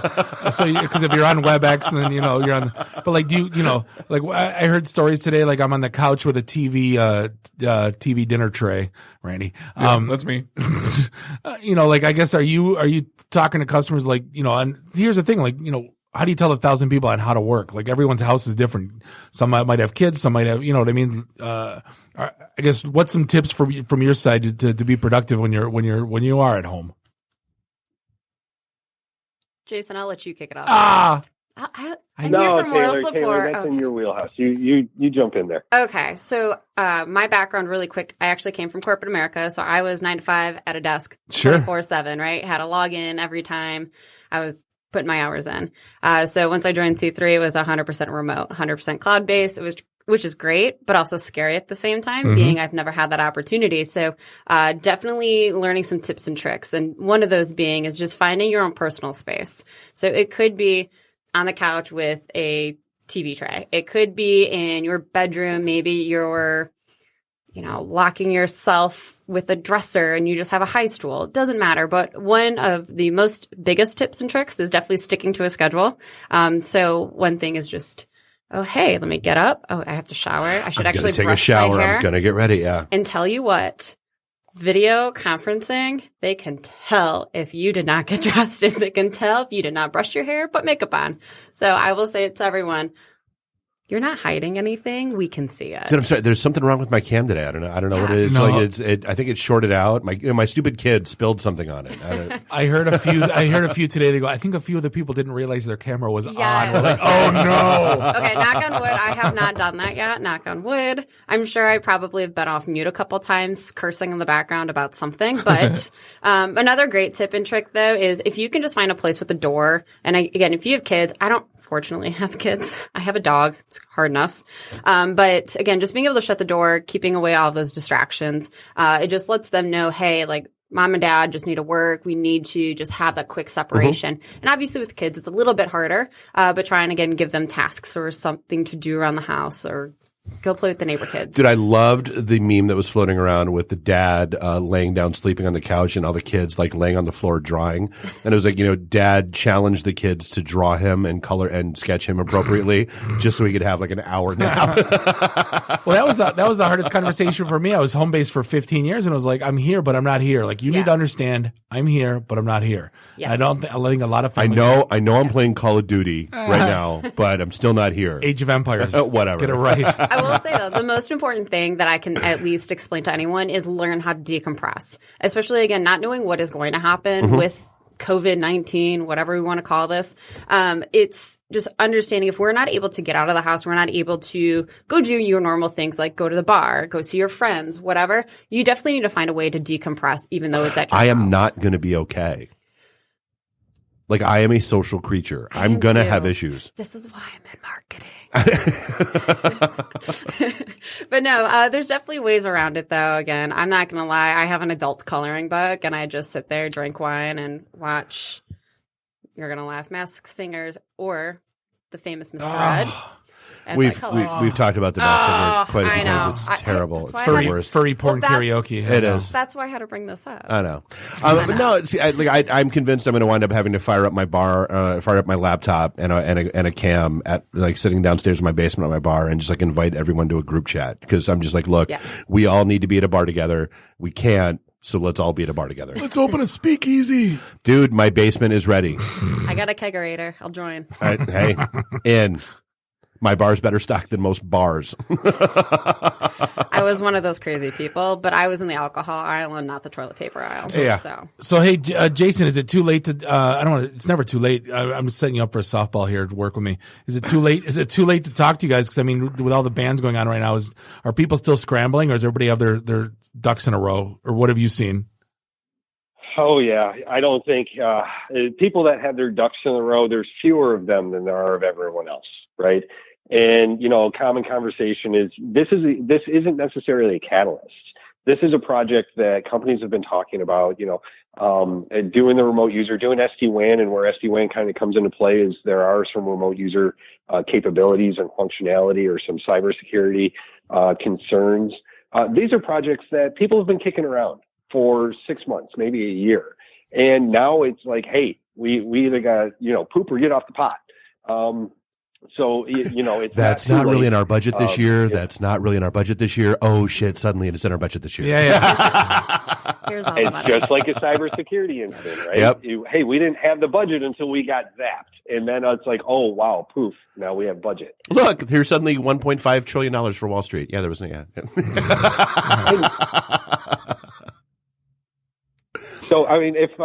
So, because if you're on WebEx, then, you're on, but like, I heard stories today, like I'm on the couch with a TV dinner tray, Randy. That's me. I guess, are you talking to customers like, and here's the thing, like, how do you tell 1,000 people on how to work? Like, everyone's house is different. Some might have kids. Some might have, you know what I mean? I guess what's some tips from your side to be productive when you are at home? Jason, I'll let you kick it off. I'm here for moral support. Taylor, that's in your wheelhouse. You jump in there. Okay, so my background, really quick. I actually came from corporate America, so I was 9 to 5 at a desk, 24/7. Right, had a login every time. I was putting my hours in. So once I joined C3, it was 100% remote, 100% cloud based. Which is great, but also scary at the same time, being I've never had that opportunity. So definitely learning some tips and tricks. And one of those being is just finding your own personal space. So it could be on the couch with a TV tray. It could be in your bedroom. Maybe you're, locking yourself with a dresser and you just have a high stool. It doesn't matter. But one of the biggest tips and tricks is definitely sticking to a schedule. So one thing is just, oh, hey, let me get up. Oh, I have to shower. I should actually take brush a shower. my hair. I'm going to get ready. Yeah. And tell you what, video conferencing, they can tell if you did not get dressed and they can tell if you did not brush your hair, put makeup on. So I will say it to everyone. You're not hiding anything. We can see it. Dude, I'm sorry. There's something wrong with my cam today. I don't know what it is. No. I think it's shorted out. My stupid kid spilled something on it. I heard a few today. They go, I think a few of the people didn't realize their camera was on. I was like, oh no. Okay, knock on wood. I have not done that yet. Knock on wood. I'm sure I probably have been off mute a couple times, cursing in the background about something. But another great tip and trick though is if you can just find a place with a door. And again, if you have kids, I don't fortunately have kids. I have a dog. It's hard enough. But again, just being able to shut the door, keeping away all of those distractions, it just lets them know, hey, like mom and dad just need to work. We need to just have that quick separation. And obviously with kids, it's a little bit harder, but try and again, give them tasks or something to do around the house or go play with the neighbor kids. Dude, I loved the meme that was floating around with the dad laying down sleeping on the couch and all the kids like laying on the floor drawing. And it was like, dad challenged the kids to draw him and color and sketch him appropriately just so he could have like an hour nap. Well, that was the hardest conversation for me. I was home based for 15 years and I was like, I'm here, but I'm not here. Like you need to understand I'm here, but I'm not here. Yes. I'm letting a lot of families I know I'm playing Call of Duty right now, but I'm still not here. Age of Empires. Whatever. Get it right. I will say, though, the most important thing that I can at least explain to anyone is learn how to decompress, especially, again, not knowing what is going to happen with COVID-19, whatever we want to call this. It's just understanding if we're not able to get out of the house, we're not able to go do your normal things like go to the bar, go see your friends, whatever, you definitely need to find a way to decompress, even though it's at your I house. am not going to be okay. Like, I am a social creature. I'm going to have issues. This is why I'm in marketing. But no, there's definitely ways around it, though. Again, I'm not going to lie. I have an adult coloring book, and I just sit there, drink wine, and watch You're Going to Laugh, Masked Singers, or the famous Mr. Red. We've talked about the Masked Singer quite a few times. It's terrible. It's furry porn karaoke. It is. That's why I had to bring this up. I know. But no, see, I'm convinced I'm going to wind up having to fire up my bar, fire up my laptop and a cam at like sitting downstairs in my basement at my bar and just like invite everyone to a group chat because I'm just like, look, we all need to be at a bar together. We can't. So let's all be at a bar together. Let's open a speakeasy. Dude, my basement is ready. I got a kegerator. I'll join. Hey, in. My bar's better stocked than most bars. I was one of those crazy people, but I was in the alcohol aisle and not the toilet paper aisle. So hey, Jason, is it too late to? I don't want to. It's never too late. I'm just setting you up for a softball here to work with me. Is it too late? Is it too late to talk to you guys? Because I mean, with all the bands going on right now, are people still scrambling, or does everybody have their ducks in a row, or what have you seen? Oh, yeah. I don't think people that have their ducks in a row, there's fewer of them than there are of everyone else, right? And, a common conversation is this isn't necessarily a catalyst. This is a project that companies have been talking about, doing the remote user, doing SD-WAN, and where SD-WAN kind of comes into play is there are some remote user capabilities and functionality or some cybersecurity concerns. These are projects that people have been kicking around for 6 months, maybe a year. And now it's like, hey, we either got, poop or get off the pot. So, it's that's not really in our budget this year. That's not really in our budget this year. Oh shit! Suddenly it's in our budget this year. Yeah. Here's all the it's money. just like a cybersecurity incident, right? Yep. Hey, we didn't have the budget until we got zapped, and then it's like, oh wow, poof! Now we have budget. Look, here's suddenly $1.5 trillion for Wall Street. Yeah, there was So, I mean, if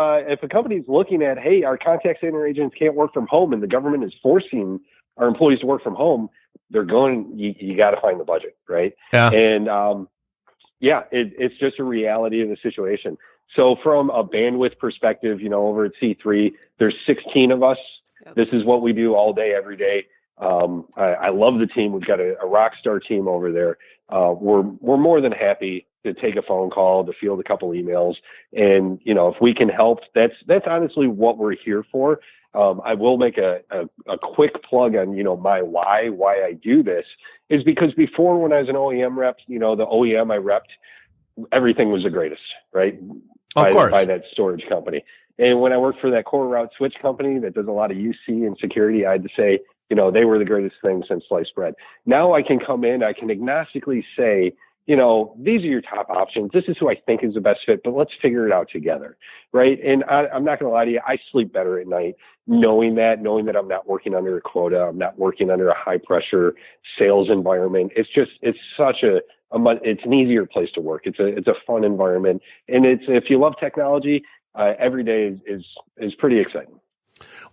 a company's looking at, hey, our contact center agents can't work from home, and the government is forcing our employees to work from home, they're going, you got to find the budget, right? Yeah. And, it's just a reality of the situation. So from a bandwidth perspective, over at C3, there's 16 of us. Yep. This is what we do all day, every day. I love the team. We've got a rock star team over there. We're more than happy to take a phone call, to field a couple emails. And, if we can help, that's honestly what we're here for. I will make a quick plug on, my why I do this is because before, when I was an OEM rep, the OEM I repped, everything was the greatest, right? Of course. By that storage company. And when I worked for that core route switch company that does a lot of UC and security, I had to say, they were the greatest thing since sliced bread. Now I can come in, I can agnostically say, these are your top options. This is who I think is the best fit, but let's figure it out together, right? And I'm not going to lie to you, I sleep better at night knowing that I'm not working under a quota, I'm not working under a high pressure sales environment. It's an easier place to work. It's a fun environment, and if you love technology, every day is pretty exciting.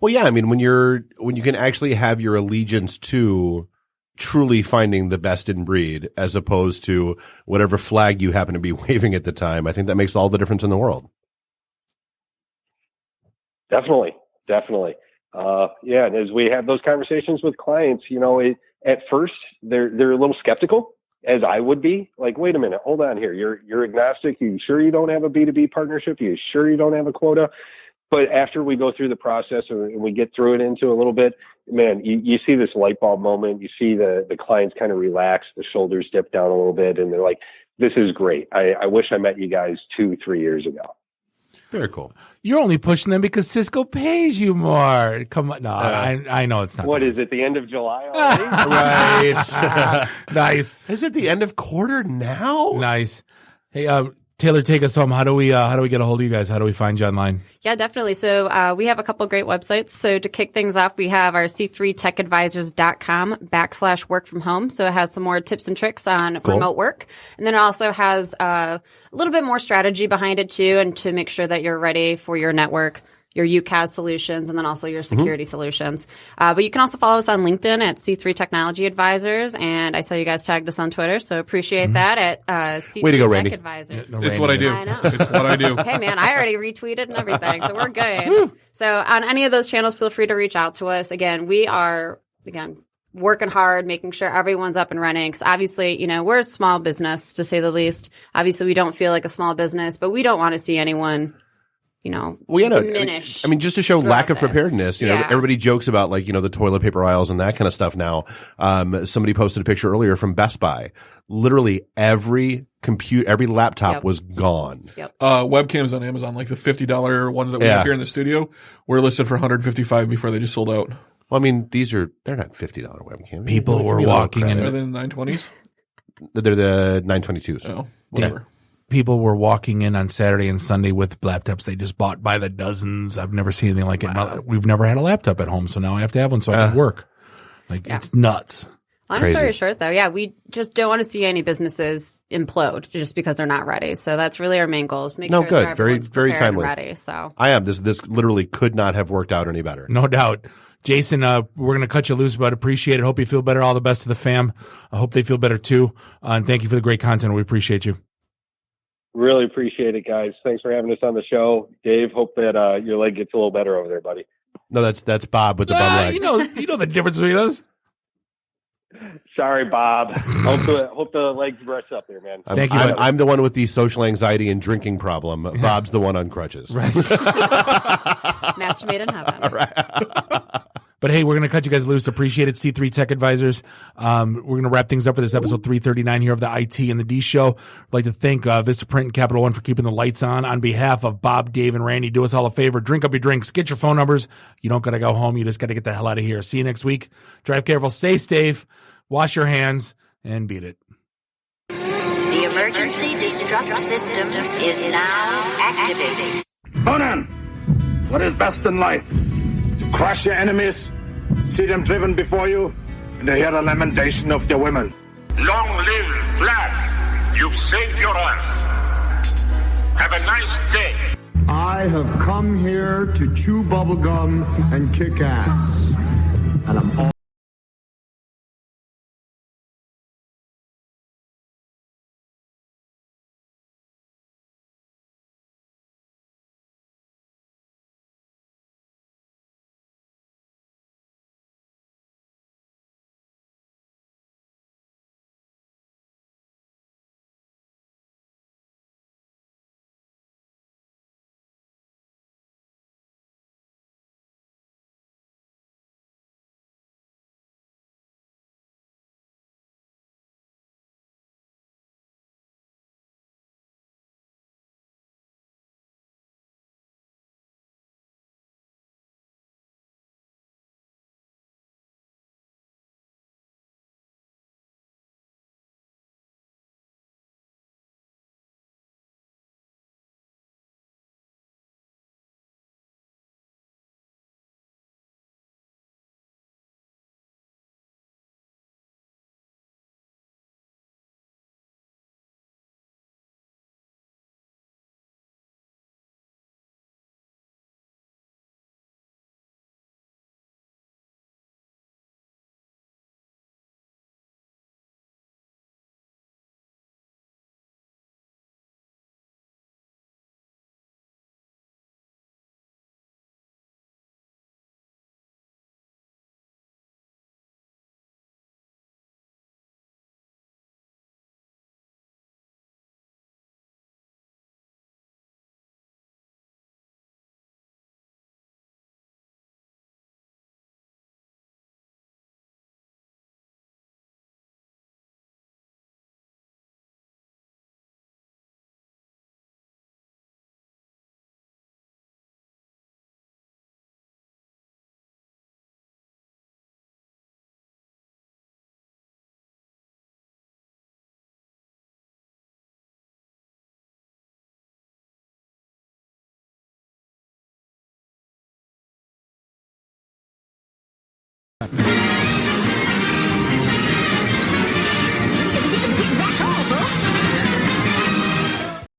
Well, yeah, I mean, when you can actually have your allegiance to truly finding the best in breed as opposed to whatever flag you happen to be waving at the time, I think that makes all the difference in the world. Definitely. And as we have those conversations with clients, at first they're a little skeptical, as I would be. Like, wait a minute, hold on here. You're agnostic. You sure you don't have a B2B partnership? You sure you don't have a quota? But after we go through the process and we get through it into a little bit, man, you see this light bulb moment. You see the clients kind of relax, the shoulders dip down a little bit, and they're like, this is great. I wish I met you guys 2-3 years ago. Very cool. You're only pushing them because Cisco pays you more. Come on. No, I know it's not. What is it, the end of July already? Right. Nice. Is it the end of quarter now? Nice. Hey, Taylor, take us home. How do we get a hold of you guys? How do we find you online? Yeah, definitely. So we have a couple great websites. So to kick things off, we have our c3techadvisors.com /work from home. So it has some more tips and tricks on remote work. And then it also has a little bit more strategy behind it too, and to make sure that you're ready for your network, your UCaaS solutions, and then also your security solutions. But you can also follow us on LinkedIn at C3 Technology Advisors. And I saw you guys tagged us on Twitter, so appreciate that at C3 Way to go, Tech Randy. Advisors. Yeah, it's what I do. I know. It's what I do. Hey, man, I already retweeted and everything, so we're good. So on any of those channels, feel free to reach out to us. Again, we are, working hard, making sure everyone's up and running. Because obviously, we're a small business, to say the least. Obviously, we don't feel like a small business, but we don't want to see anyone diminish. I mean, just to show lack of preparedness, everybody jokes about the toilet paper aisles and that kind of stuff now. Somebody posted a picture earlier from Best Buy. Literally every laptop was gone. Yep. Webcams on Amazon, like the $50 ones that we have here in the studio, were listed for $155 before they just sold out. Well, I mean, they're not $50 webcams. People were walking in. Are they the 920s? They're the 922s. Oh, whatever. Yeah. People were walking in on Saturday and Sunday with laptops they just bought by the dozens. I've never seen anything like it. We've never had a laptop at home, so now I have to have one so I can work. It's nuts. Long story short, though, we just don't want to see any businesses implode just because they're not ready. So that's really our main goal is make sure that everyone's very timely. and ready. So I am. This literally could not have worked out any better. No doubt. Jason, we're going to cut you loose, but appreciate it. Hope you feel better. All the best to the fam. I hope they feel better too. And thank you for the great content. We appreciate you. Really appreciate it, guys. Thanks for having us on the show. Dave, hope that your leg gets a little better over there, buddy. No, that's Bob with the bum leg. You know the difference between us. Sorry, Bob. Hope the legs rest up there, man. Thank you. I'm the one with the social anxiety and drinking problem. Bob's the one on crutches. Right. Match made in heaven. All right. But hey, we're going to cut you guys loose. Appreciate it, C3 Tech Advisors. We're going to wrap things up for this episode 339 here of the IT and the D Show. I'd like to thank Vistaprint and Capital One for keeping the lights on. On behalf of Bob, Dave, and Randy, do us all a favor. Drink up your drinks. Get your phone numbers. You don't got to go home. You just got to get the hell out of here. See you next week. Drive careful. Stay safe. Wash your hands and beat it. The emergency destruct system is now activated. Conan, what is best in life? To crush your enemies, see them driven before you, and to hear the lamentation of their women. Long live Flash! You've saved your life. Have a nice day. I have come here to chew bubblegum and kick ass. And I'm all